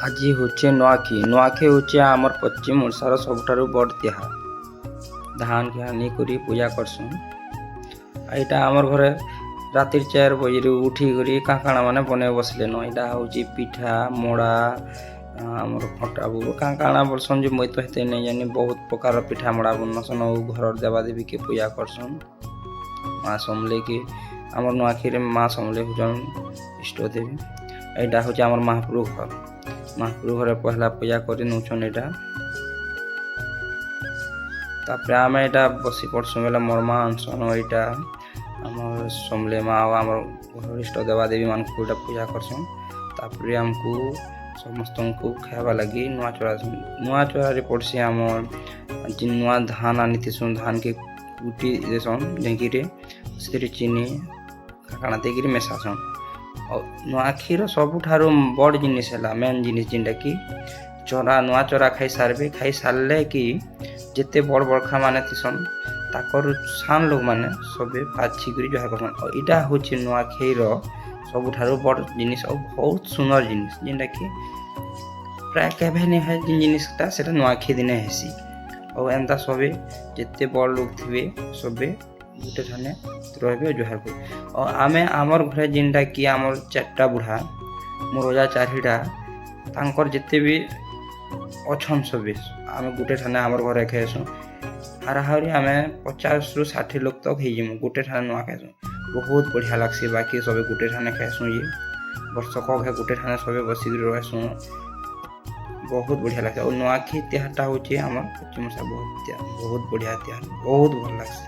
ଆଜି ହଉଛେ ନୂଆଖାଇ। ନୂଆଖାଇ ହଉଛେ ଆମର ପଶ୍ଚିମ ଓଡ଼ିଶାର ସବୁଠାରୁ ବଡ଼ ତିହାର। ଧାନକେ ଆନିକରି ପୂଜା କରସୁଁ। ଏଇଟା ଆମର ଘରେ ରାତି 4 ବଜେରୁ ଉଠିକରି କାଣା ମାନେ ବନେଇ ବସିଲେନ। ଏଇଟା ହଉଛି ପିଠା ମଡ଼ା ଆମର ଫଟା କାଣା ବୋଲସନ୍ ଯେ ମୁଇଁ ତ ହେତେ ନାଇଁ ଜାନି। ବହୁତ ପ୍ରକାର ପିଠା ମଡ଼ା ବନସନ୍ ଆଉ ଘରର ଦେବାଦେବୀକେ ପୂଜା କରସନ୍। ମା ସମଲେଇକି ଆମର ନୂଆଖାଇରେ ମା ସମଲେଇ ହଉଛନ୍ ଇଷ୍ଟଦେବୀ। ଏଇଟା ହଉଛି ଆମର ମହାପ୍ରଭୁ ଘର। ମହାପ୍ରଭୁ ଘରେ ପହଲା ପୂଜା କରି ନଉଛନ୍। ଏଇଟା ତାପରେ ଆମେ ଏଇଟା ବସି ପଡ଼ସୁଁ ବେଲେ ମୋର୍ ମା ଆନସନ୍। ଏଇଟା ଆମର ସମଲେଇ ମା ଆଉ ଆମର ଘର ଇଷ୍ଟ ଦେବାଦେବୀ ମାନଙ୍କୁ ଏଇଟା ପୂଜା କରସନ୍। ତାପରେ ଆମକୁ ସମସ୍ତଙ୍କୁ ଖାଇବା ଲାଗି ନୂଆ ଚୂରାରେ ପଡ଼ସି। ଆମର ନୂଆ ଧାନ ଆନିଥିସୁଁ। ଧାନକେ କୁଟି ଦେସନ୍ ଢେଙ୍କିରେ, ସେଥିରେ ଚିନି କାଣା ଦେଇକିରି ମେଶାସନ୍। ଆଉ ନୂଆଖାଇର ସବୁଠାରୁ ବଡ଼ ଜିନିଷ ହେଲା ମେନ୍ ଜିନିଷ ଯେନ୍ଟା କି ନୂଆ ଚରା ଖାଇ ସାରିଲେ କି ଯେତେ ବଡ଼ ବଡ଼ଖା ମାନେ ଥିସନ୍ ତାକର ସାନ୍ ଲୋକମାନେ ସବେ ପାଚିକରି ଜୁହାର କରସନ୍। ଆଉ ଏଇଟା ହଉଛି ନୂଆଖାଇର ସବୁଠାରୁ ବଡ଼ ଜିନିଷ ଆଉ ବହୁତ ସୁନ୍ଦର ଜିନିଷ, ଯେନ୍ଟା କି ପ୍ରାୟ କେବେ ନାଇଁ ହୁଏ ଯେନ୍ ଜିନିଷଟା ସେଟା ନୂଆଖାଇ ଦିନେ ହେସି। ଆଉ ଏନ୍ତା ସବେ ଯେତେ ବଡ଼ ଲୋକ ଥିବେ ସବେ ଗୋଟେ ଠାନେ ରହିବେ ଜୁହାର କରିବେ। ଆଉ ଆମେ ଆମର୍ ଘରେ ଯେନ୍ଟା କି ଆମର 4ଟା ବୁଢ଼ା ମୋର ଅଜା 4ଟା ତାଙ୍କର ଯେତେ ବି ଅଛନ୍ ସବେ ଆମେ ଗୋଟେ ଠାନେ ଆମର୍ ଘରେ ଖାଇସୁଁ। ଆହୁରି ଆମେ 50ରୁ 60 ଲୋକ ତକ୍ ହେଇଯିମୁ ଗୋଟେ ଠାନେ ନୂଆ ଖାଇସୁଁ। ବହୁତ ବଢ଼ିଆ ଲାଗ୍ସି। ବାକି ସବେ ଗୋଟେ ଠାନେ ଖାଇସୁଁ ଯେ ବର୍ଷକ ଘେ ଗୋଟେ ଠାନେ ସବେ ବସିକିରି ରହେସୁଁ। ବହୁତ ବଢ଼ିଆ ଲାଗ୍ସି। ଆଉ ନୂଆଖାଇ ତିହାରଟା ହଉଛି ଆମର ପଶ୍ଚିମ ଓଡ଼ିଶା ବହୁତ ବଢ଼ିଆ ତିହାର, ବହୁତ ଭଲ ଲାଗ୍ସି।